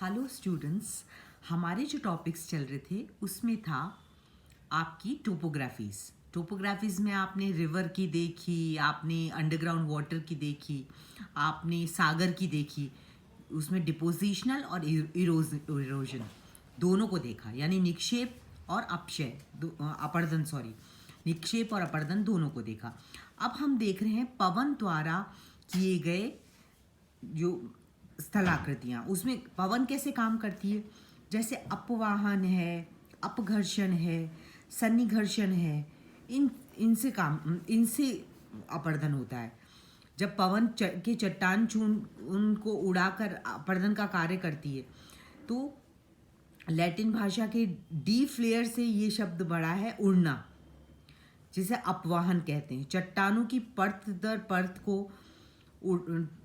Hello students, हमारे जो topics चल रहे थे उसमें था आपकी टोपोग्राफीज़ में आपने रिवर की देखी, आपने अंडरग्राउंड वाटर की देखी, आपने सागर की देखी। उसमें डिपोजिशनल और इरोजन दोनों को देखा, यानी निक्षेप और अपरदन निक्षेप और अपरदन दोनों को देखा। अब हम देख रहे हैं पवन द्वारा किए गए जो स्थलाकृतियाँ, उसमें पवन कैसे काम करती है। जैसे अपवाहन है, अपघर्षण है, सन्निघर्षण है, इनसे अपर्दन होता है। जब पवन के चट्टान चूर्ण उनको उड़ाकर अपर्दन का कार्य करती है, तो लैटिन भाषा के डी फ्लेयर से ये शब्द बड़ा है उड़ना, जिसे अपवाहन कहते हैं। चट्टानों की परत दर परत को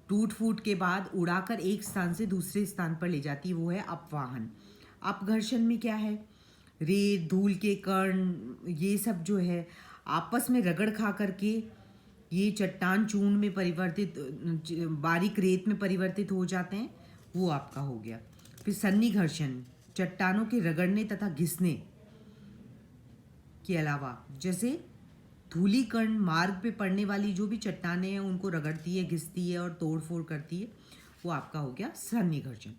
टूट फूट के बाद उड़ाकर एक स्थान से दूसरे स्थान पर ले जाती है, वो है अपवाहन। अपघर्षण में क्या है, रेत, धूल के कण, ये सब जो है आपस में रगड़ खा करके ये चट्टान चूर्ण में परिवर्तित, बारीक रेत में परिवर्तित हो जाते हैं, वो आपका हो गया। फिर सन्निघर्षण, चट्टानों के रगड़ने तथा घिसने के अलावा, जैसे धूलीकण मार्ग पे पड़ने वाली जो भी चट्टानें हैं उनको रगड़ती है, घिसती है और तोड़ फोड़ करती है, वो आपका हो गया सन्निघर्षण।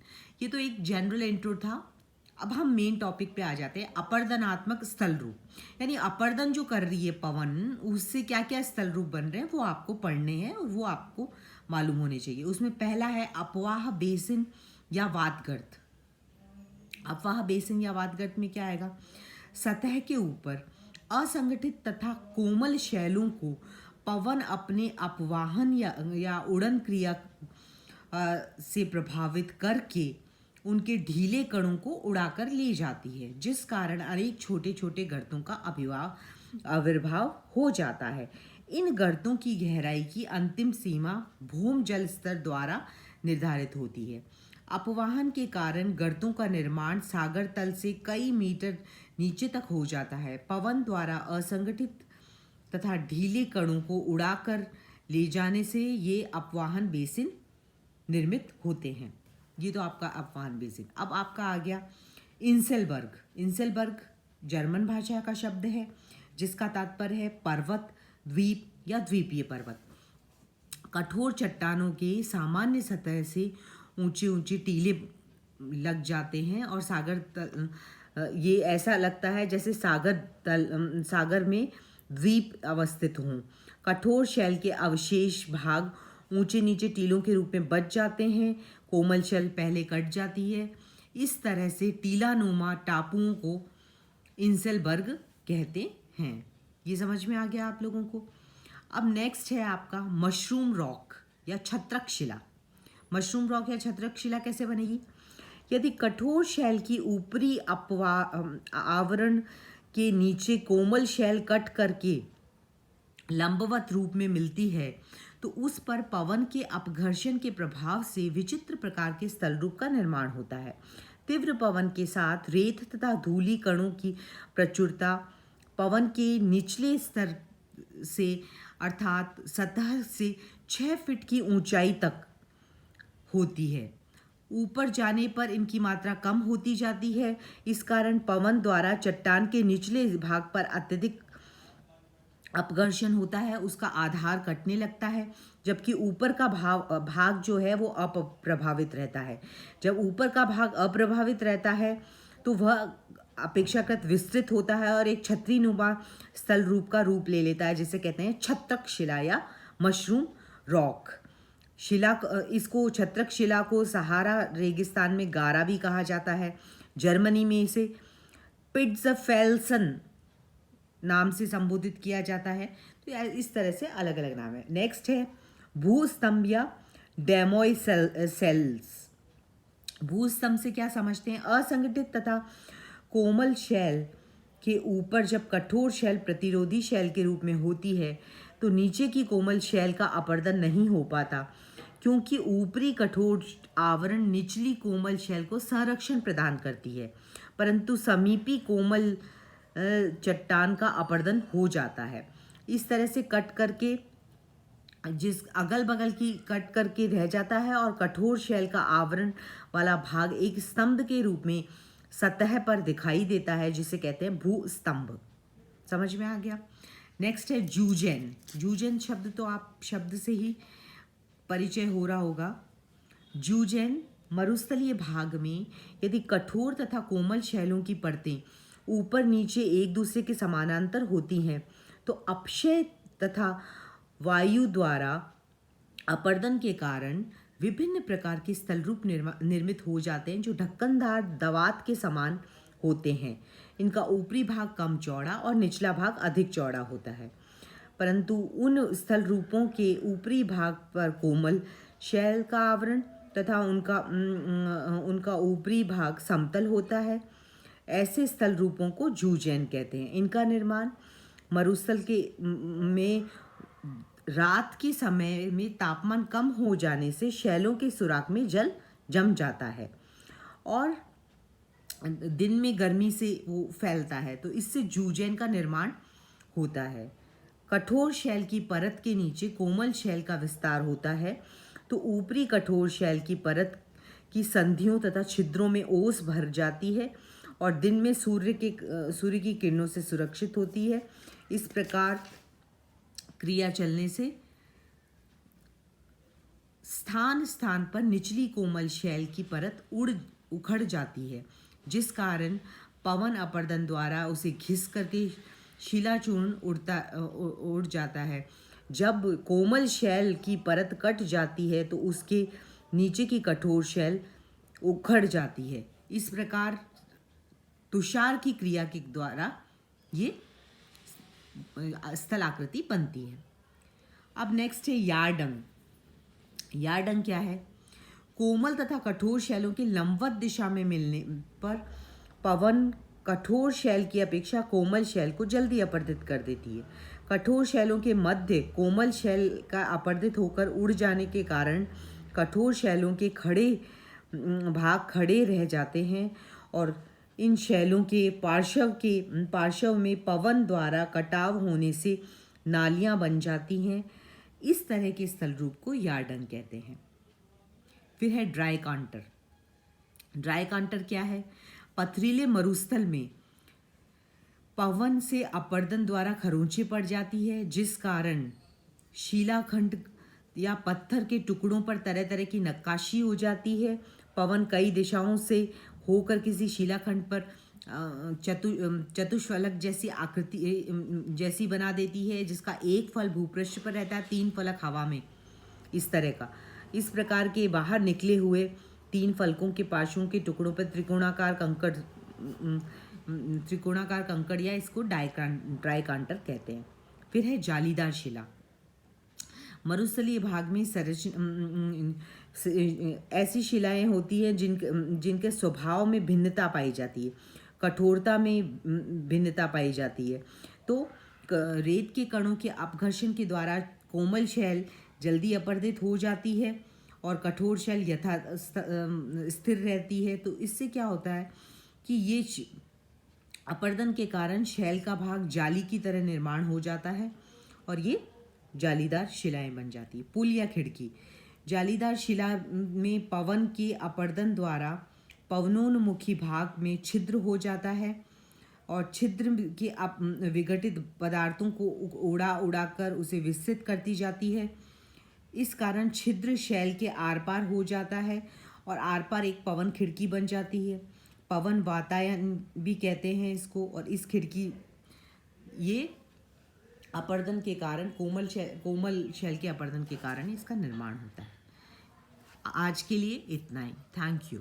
ये तो एक जनरल इंट्रो था। अब हम मेन टॉपिक पे आ जाते हैं, अपर्दनात्मक स्थल रूप। यानी अपर्दन जो कर रही है पवन, उससे क्या क्या स्थल रूप बन रहे हैं वो आपको पढ़ने हैं और वो आपको मालूम होने चाहिए। उसमें पहला है अपवाह बेसिन या वातगर्त। अपवाह बेसिन या वातगर्त में क्या आएगा, सतह के ऊपर असंगठित तथा कोमल शैलों को पवन अपने अपवाहन या उड़न क्रिया से प्रभावित करके उनके ढीले कणों को उड़ाकर ले जाती है, जिस कारण अनेक छोटे छोटे गर्तों का आविर्भाव हो जाता है। इन गर्तों की गहराई की अंतिम सीमा भूम जल स्तर द्वारा निर्धारित होती है। अपवाहन के कारण गर्तों का निर्माण सागर तल से कई मीटर नीचे तक हो जाता है। पवन द्वारा असंगठित तथा ढीले कणों को उड़ाकर ले जाने से ये अपवाहन बेसिन निर्मित होते हैं। ये तो आपका अपवाहन बेसिन। अब आपका आ गया इंसेलबर्ग। इंसेलबर्ग जर्मन भाषा का शब्द है, जिसका तात्पर्य है पर्वत, द्वीप या द्वीपीय पर्वत। कठोर चट्टानों के सामान्य सतह से ऊंचे ऊंचे टीले लग जाते हैं और सागर तल, ये ऐसा लगता है जैसे सागर में द्वीप अवस्थित हों। कठोर शैल के अवशेष भाग ऊंचे नीचे टीलों के रूप में बच जाते हैं, कोमल शैल पहले कट जाती है। इस तरह से टीलानुमा टापुओं को इंसेलबर्ग कहते हैं। ये समझ में आ गया आप लोगों को। अब नेक्स्ट है आपका मशरूम रॉक या छत्रक शिला। मशरूम रॉक या छत्रक शिला कैसे बनेगी, यदि कठोर शैल की ऊपरी आवरण के नीचे कोमल शैल कट करके लंबवत रूप में मिलती है, तो उस पर पवन के अपघर्षण के प्रभाव से विचित्र प्रकार के स्थल रूप का निर्माण होता है। तीव्र पवन के साथ रेत तथा धूली कणों की प्रचुरता पवन के निचले स्तर से अर्थात सतह से 6 फीट की ऊंचाई तक होती है। ऊपर जाने पर इनकी मात्रा कम होती जाती है। इस कारण पवन द्वारा चट्टान के निचले भाग पर अत्यधिक अपघर्षण होता है, उसका आधार कटने लगता है, जबकि ऊपर का भाग जो है वो अप्रभावित रहता है। जब ऊपर का भाग अप्रभावित रहता है तो वह अपेक्षाकृत विस्तृत होता है और एक छतरीनुमा स्थल रूप का रूप ले लेता है, जिसे कहते हैं छत्रक शिला या मशरूम रॉक शिला। इसको छत्रक शिला को सहारा रेगिस्तान में गारा भी कहा जाता है। जर्मनी में इसे पिट्जफेल्सन नाम से संबोधित किया जाता है। तो इस तरह से अलग अलग नाम है। नेक्स्ट है भूस्तंभ या डेमोइसेल्स। भूस्तंभ से क्या समझते हैं, असंगठित तथा कोमल शैल के ऊपर जब कठोर शैल प्रतिरोधी शैल के रूप में होती है, तो नीचे की कोमल शैल का अपरदन नहीं हो पाता, क्योंकि ऊपरी कठोर आवरण निचली कोमल शैल को संरक्षण प्रदान करती है, परंतु समीपी कोमल चट्टान का अपरदन हो जाता है। इस तरह से कट करके जिस अगल बगल की कट करके रह जाता है, और कठोर शैल का आवरण वाला भाग एक स्तंभ के रूप में सतह पर दिखाई देता है, जिसे कहते हैं भूस्तंभ। समझ में आ गया। नेक्स्ट है जूजेन। जूजेन शब्द तो आप शब्द से ही परिचय हो रहा होगा। जूजेन मरुस्थलीय भाग में यदि कठोर तथा कोमल शैलों की परतें ऊपर नीचे एक दूसरे के समानांतर होती हैं तो अपक्षय तथा वायु द्वारा अपर्दन के कारण विभिन्न प्रकार के स्थलरूप निर्मित हो जाते हैं, जो ढक्कनदार दवात के समान होते हैं। इनका ऊपरी भाग कम चौड़ा और निचला भाग अधिक चौड़ा होता है, परंतु उन स्थल रूपों के ऊपरी भाग पर कोमल शैल का आवरण तथा उनका ऊपरी भाग समतल होता है। ऐसे स्थल रूपों को जूजैन कहते हैं। इनका निर्माण मरुस्थल में रात के समय में तापमान कम हो जाने से शैलों के सुराख में जल जम जाता है और दिन में गर्मी से वो फैलता है, तो इससे जूजैन का निर्माण होता है। कठोर शैल की परत के नीचे कोमल शैल का विस्तार होता है, तो ऊपरी कठोर शैल की परत की संधियों तथा छिद्रों में ओस भर जाती है और दिन में सूर्य की किरणों से सुरक्षित होती है। इस प्रकार क्रिया चलने से स्थान स्थान पर निचली कोमल शैल की परत उखड़ जाती है, जिस कारण पवन अपर्दन द्वारा उसे घिस करके शिलाचूर्ण उड़ जाता है। जब कोमल शैल की परत कट जाती है तो उसके नीचे की कठोर शैल उखड़ जाती है। इस प्रकार तुषार की क्रिया के द्वारा ये स्थलाकृति बनती है। अब नेक्स्ट है यार्डंग। यार्डंग क्या है? कोमल तथा कठोर शैलों के लंबवत दिशा में मिलने पर पवन कठोर शैल की अपेक्षा कोमल शैल को जल्दी अपरदित कर देती है। कठोर शैलों के मध्य कोमल शैल का अपरदित होकर उड़ जाने के कारण कठोर शैलों के भाग खड़े रह जाते हैं और इन शैलों के पार्श्व में पवन द्वारा कटाव होने से नालियां बन जाती हैं। इस तरह के स्थल रूप को यार्डंग कहते हैं। फिर है ड्राई कांटर। ड्राई कांटर क्या है? पथरीले मरुस्थल में पवन से अपर्दन द्वारा खरोंचे पड़ जाती है, जिस कारण शिलाखंड या पत्थर के टुकड़ों पर तरह तरह की नक्काशी हो जाती है। पवन कई दिशाओं से होकर किसी शिलाखंड पर चतुष्फलक जैसी आकृति जैसी बना देती है, जिसका एक फल भूपृष्ठ पर रहता है, 3 फलक हवा में, इस तरह का। इस प्रकार के बाहर निकले हुए 3 फलकों के पार्श्वों के टुकड़ों पर त्रिकोणाकार कंकड़ या इसको ड्राई कांटर कहते हैं। फिर है जालीदार शिला। मरुस्थलीय भाग में ऐसी शिलाएं होती हैं जिनके स्वभाव में भिन्नता पाई जाती है, कठोरता में भिन्नता पाई जाती है। तो रेत के कणों के अपघर्षण के द्वारा कोमल शैल जल्दी अपरदित हो जाती है और कठोर शैल स्थिर रहती है। तो इससे क्या होता है कि ये अपर्दन के कारण शैल का भाग जाली की तरह निर्माण हो जाता है और ये जालीदार शिलाएं बन जाती है। पुल या खिड़की। जालीदार शिला में पवन के अपर्दन द्वारा पवनोन्मुखी भाग में छिद्र हो जाता है और छिद्र के विघटित पदार्थों को उड़ाकर उसे विस्तृत करती जाती है। इस कारण छिद्र शैल के आर पार हो जाता है और आर पार एक पवन खिड़की बन जाती है। पवन वातायन भी कहते हैं इसको। और इस खिड़की ये अपर्दन के कारण कोमल शैल के अपर्दन के कारण इसका निर्माण होता है। आज के लिए इतना ही। Thank you.